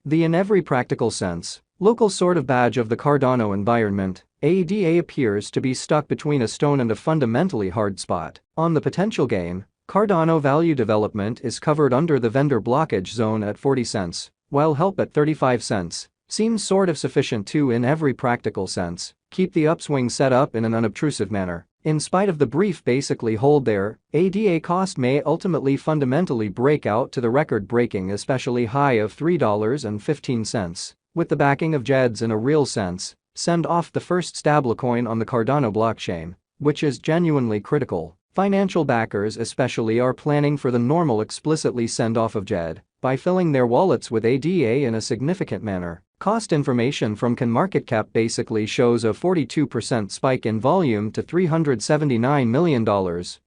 The in every practical sense, local sort of badge of the Cardano environment, ADA appears to be stuck between a stone and a fundamentally hard spot. On the potential gain, Cardano value development is covered under the vendor blockage zone at 40 cents, while help at 35 cents seems sort of sufficient to, in every practical sense, keep the upswing set up in an unobtrusive manner. In spite of the brief basically hold there, ADA cost may ultimately fundamentally break out to the record-breaking especially high of $3.15, with the backing of JEDs in a real sense, send off the first stablecoin on the Cardano blockchain, which is genuinely critical. Financial backers especially are planning for the normal explicitly send-off of JED by filling their wallets with ADA in a significant manner. Cost information from CoinMarketCap basically shows a 42% spike in volume to $379 million,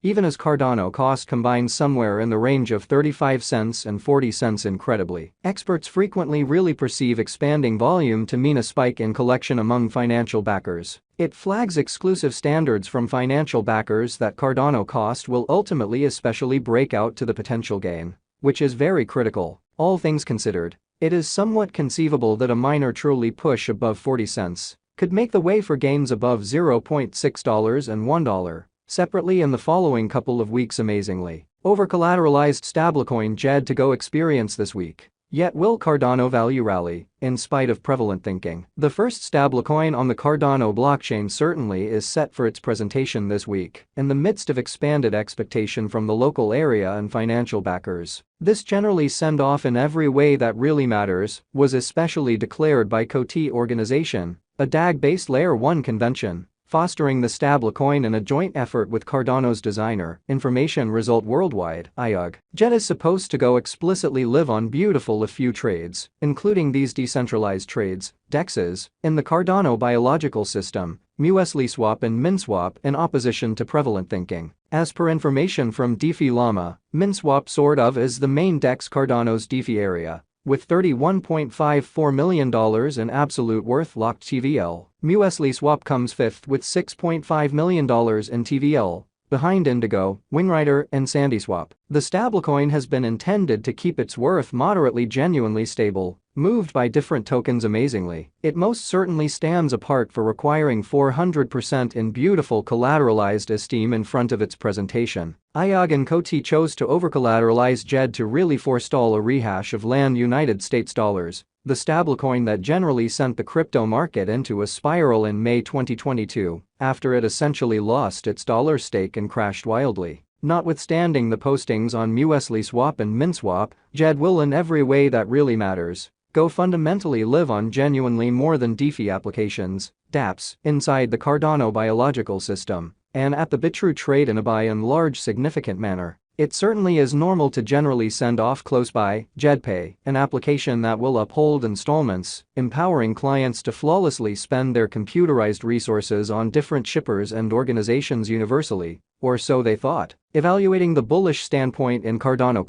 even as Cardano cost combines somewhere in the range of 35 cents and 40 cents incredibly. Experts frequently really perceive expanding volume to mean a spike in collection among financial backers. It flags exclusive standards from financial backers that Cardano cost will ultimately especially break out to the potential gain, which is very critical. All things considered, it is somewhat conceivable that a minor truly push above 40 cents could make the way for gains above $0.6 and $1 separately in the following couple of weeks. Amazingly, over-collateralized stablecoin JED to go experience this week. Yet will Cardano value rally, in spite of prevalent thinking? The first stablecoin on the Cardano blockchain certainly is set for its presentation this week, in the midst of expanded expectation from the local area and financial backers. This generally send-off in every way that really matters was especially declared by COTI organization, a DAG-based Layer 1 convention, fostering the stablecoin in a joint effort with Cardano's designer, Information Result Worldwide, IUG. JED is supposed to go explicitly live on beautiful a few trades, including these decentralized trades, DEXs, in the Cardano biological system, MUSLISwap and MinSwap in opposition to prevalent thinking. As per information from DeFi Llama, MinSwap sort of is the main DEX Cardano's DeFi area, with $31.54 million in absolute worth locked TVL. MUSLISwap comes fifth with $6.5 million in TVL, behind Indigo, Wingrider, and SandySwap. The stablecoin has been intended to keep its worth moderately genuinely stable, moved by different tokens. Amazingly, it most certainly stands apart for requiring 400% in beautiful collateralized esteem in front of its presentation. IUG and COTI chose to over-collateralize JED to really forestall a rehash of land United States dollars, the stablecoin that generally sent the crypto market into a spiral in May 2022, after it essentially lost its dollar stake and crashed wildly. Notwithstanding the postings on MUSLISwap and MinSwap, JED will in every way that really matters go fundamentally live on genuinely more than DeFi applications, dApps, inside the Cardano biological system, and at the Bitrue trade in a by and large significant manner. It certainly is normal to generally send off close by JEDPay, an application that will uphold installments, empowering clients to flawlessly spend their computerized resources on different shippers and organizations universally, or so they thought. Evaluating the bullish standpoint in Cardano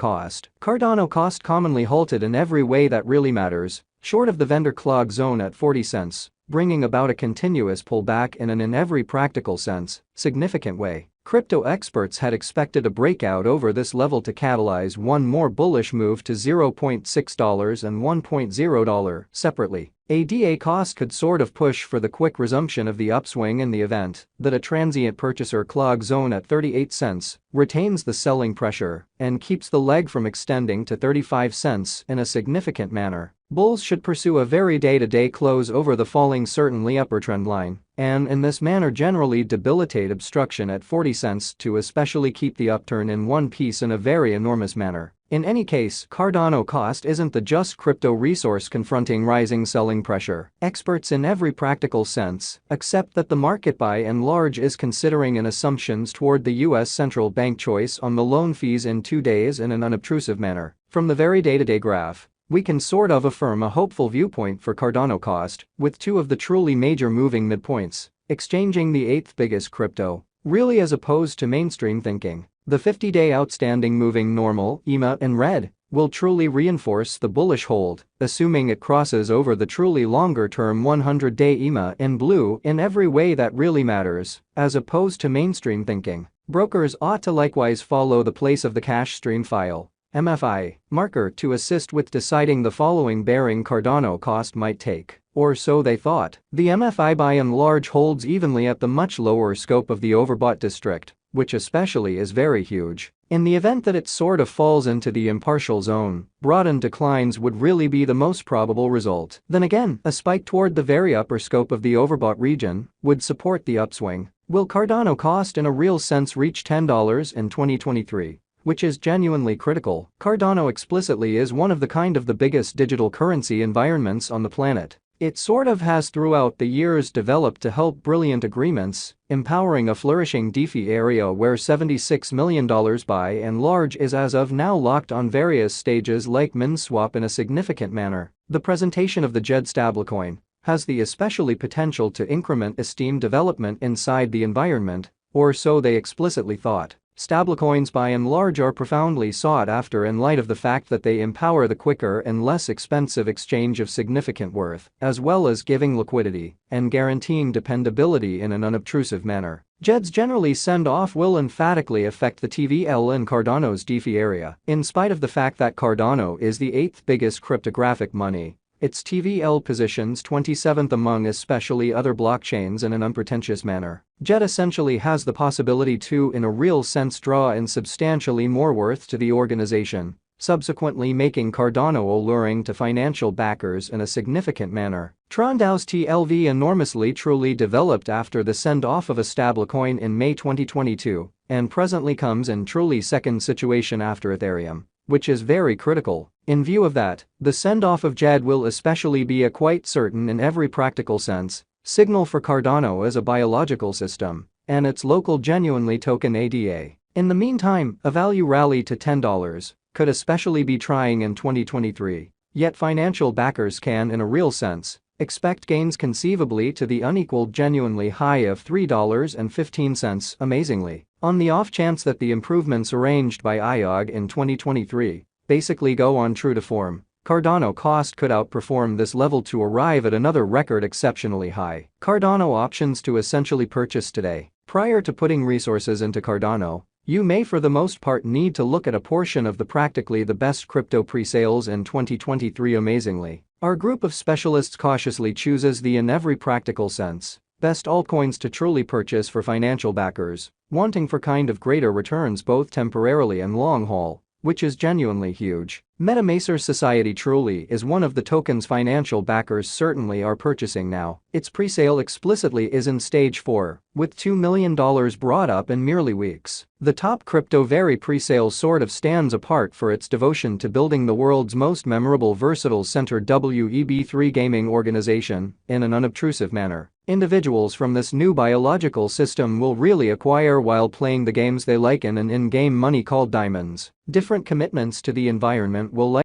cost commonly halted in every way that really matters, short of the vendor clog zone at 40 cents, bringing about a continuous pullback in an in every practical sense, significant way. Crypto experts had expected a breakout over this level to catalyze one more bullish move to $0.6 and $1.0 separately. ADA cost could sort of push for the quick resumption of the upswing in the event that a transient purchaser clog zone at 38 cents retains the selling pressure and keeps the leg from extending to 35 cents in a significant manner. Bulls should pursue a very day-to-day close over the falling certainly upper trend line, and in this manner generally debilitate obstruction at 40 cents to especially keep the upturn in one piece in a very enormous manner. In any case, Cardano cost isn't the just crypto resource confronting rising selling pressure. Experts in every practical sense accept that the market by and large is considering an assumptions toward the US central bank choice on the loan fees in 2 days in an unobtrusive manner. From the very day-to-day graph, we can sort of affirm a hopeful viewpoint for Cardano cost, with two of the truly major moving midpoints exchanging the 8th biggest crypto, really as opposed to mainstream thinking. The 50-day outstanding moving normal, EMA in red, will truly reinforce the bullish hold, assuming it crosses over the truly longer-term 100-day EMA in blue in every way that really matters, as opposed to mainstream thinking. Brokers ought to likewise follow the place of the cash stream file MFI marker to assist with deciding the following bearing Cardano cost might take, or so they thought. The MFI by and large holds evenly at the much lower scope of the overbought district, which especially is very huge. In the event that it sort of falls into the impartial zone, broadened declines would really be the most probable result. Then again, a spike toward the very upper scope of the overbought region would support the upswing. Will Cardano cost in a real sense reach $10 in 2023? Which is genuinely critical. Cardano explicitly is one of the biggest digital currency environments on the planet. It sort of has throughout the years developed to help brilliant agreements, empowering a flourishing DeFi area where $76 million by and large is as of now locked on various stages like MinSwap in a significant manner. The presentation of the JED stablecoin has the especially potential to increment esteemed development inside the environment, or so they explicitly thought. Stablecoins by and large are profoundly sought after in light of the fact that they empower the quicker and less expensive exchange of significant worth, as well as giving liquidity and guaranteeing dependability in an unobtrusive manner. JED's generally send-off will emphatically affect the TVL in Cardano's DeFi area. In spite of the fact that Cardano is the 8th biggest cryptographic money, its TVL positions 27th among especially other blockchains in an unpretentious manner. JED essentially has the possibility to in a real sense draw in substantially more worth to the organization, subsequently making Cardano alluring to financial backers in a significant manner. Trondao's TLV enormously truly developed after the send-off of a stablecoin in May 2022 and presently comes in truly second situation after Ethereum, which is very critical. In view of that, the send-off of JED will especially be a quite certain in every practical sense signal for Cardano as a biological system and its local genuinely token ADA. In the meantime, a value rally to $10 could especially be trying in 2023, yet financial backers can in a real sense expect gains conceivably to the unequaled genuinely high of $3.15 amazingly. On the off chance that the improvements arranged by IOG in 2023 basically go on true to form, Cardano cost could outperform this level to arrive at another record exceptionally high. Cardano options to essentially purchase today. Prior to putting resources into Cardano, you may for the most part need to look at a portion of the practically the best crypto pre-sales in 2023 amazingly. Our group of specialists cautiously chooses the in every practical sense best altcoins to truly purchase for financial backers, wanting for greater returns both temporarily and long haul, which is genuinely huge. MetaMacer Society truly is one of the tokens financial backers certainly are purchasing now. Its presale explicitly is in stage 4, with $2 million brought up in merely weeks. The top crypto very presale sort of stands apart for its devotion to building the world's most memorable versatile centered Web3 gaming organization in an unobtrusive manner. Individuals from this new biological system will really acquire while playing the games they like in an in-game money called diamonds. Different commitments to the environment will